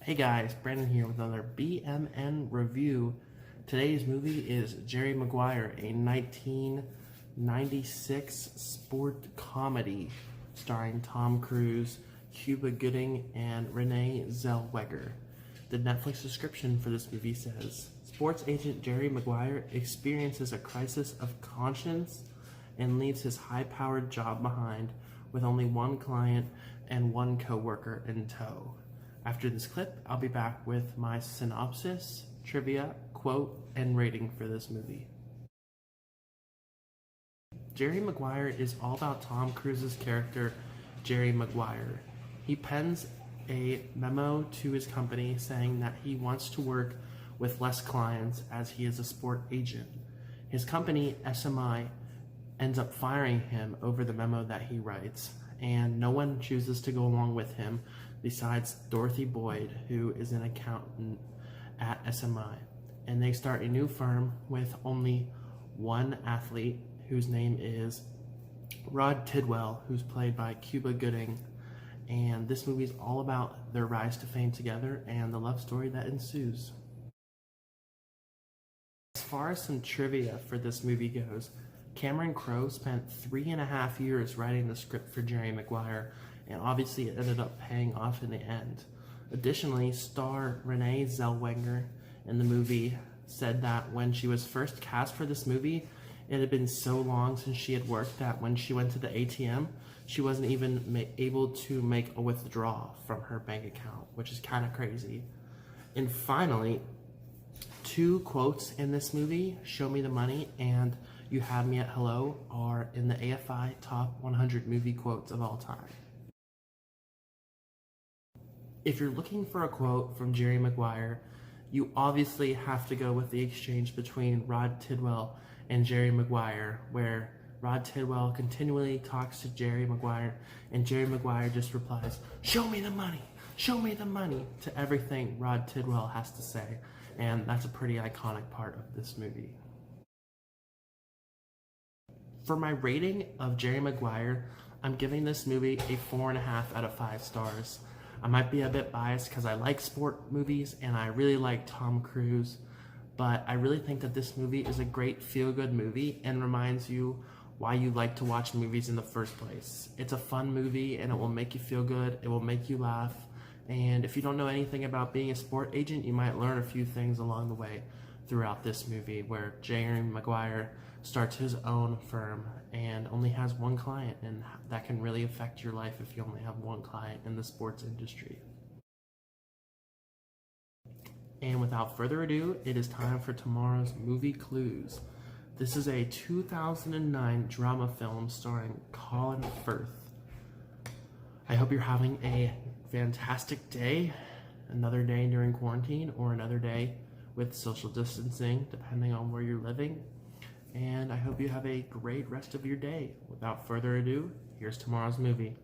Hey guys, Brandon here with another BMN review. Today's movie is Jerry Maguire, a 1996 sport comedy starring Tom Cruise, Cuba Gooding, and Renee Zellweger. The Netflix description for this movie says, sports agent Jerry Maguire experiences a crisis of conscience and leaves his high-powered job behind with only one client and one co-worker in tow. After this clip, I'll be back with my synopsis, trivia, quote, and rating for this movie. Jerry Maguire is all about Tom Cruise's character, Jerry Maguire. He pens a memo to his company saying that he wants to work with less clients as he is a sport agent. His company, SMI, ends up firing him over the memo that he writes, and no one chooses to go along with him besides Dorothy Boyd, who is an accountant at SMI. And they start a new firm with only one athlete, whose name is Rod Tidwell, who's played by Cuba Gooding. And this movie is all about their rise to fame together and the love story that ensues. As far as some trivia for this movie goes, Cameron Crowe spent 3.5 years writing the script for Jerry Maguire, and obviously it ended up paying off in the end. Additionally, star Renee Zellweger in the movie said that when she was first cast for this movie, it had been so long since she had worked that when she went to the ATM, she wasn't even able to make a withdrawal from her bank account, which is kind of crazy. And finally, two quotes in this movie, "Show Me the Money" and "You Have Me at Hello," are in the AFI Top 100 movie quotes of all time. If you're looking for a quote from Jerry Maguire, you obviously have to go with the exchange between Rod Tidwell and Jerry Maguire, where Rod Tidwell continually talks to Jerry Maguire, and Jerry Maguire just replies, "Show me the money, show me the money," to everything Rod Tidwell has to say, and that's a pretty iconic part of this movie. For my rating of Jerry Maguire, I'm giving this movie a 4.5 out of 5 stars. I might be a bit biased because I like sport movies and I really like Tom Cruise, but I really think that this movie is a great feel-good movie and reminds you why you like to watch movies in the first place. It's a fun movie and it will make you feel good, it will make you laugh, and if you don't know anything about being a sport agent, you might learn a few things along the way throughout this movie, where Jerry Maguire starts his own firm and only has one client, and that can really affect your life if you only have one client in the sports industry. And without further ado, it is time for tomorrow's movie clues. This is a 2009 drama film starring Colin Firth. I hope you're having a fantastic day, another day during quarantine, or another day with social distancing, depending on where you're living. And I hope you have a great rest of your day. Without further ado, here's tomorrow's movie.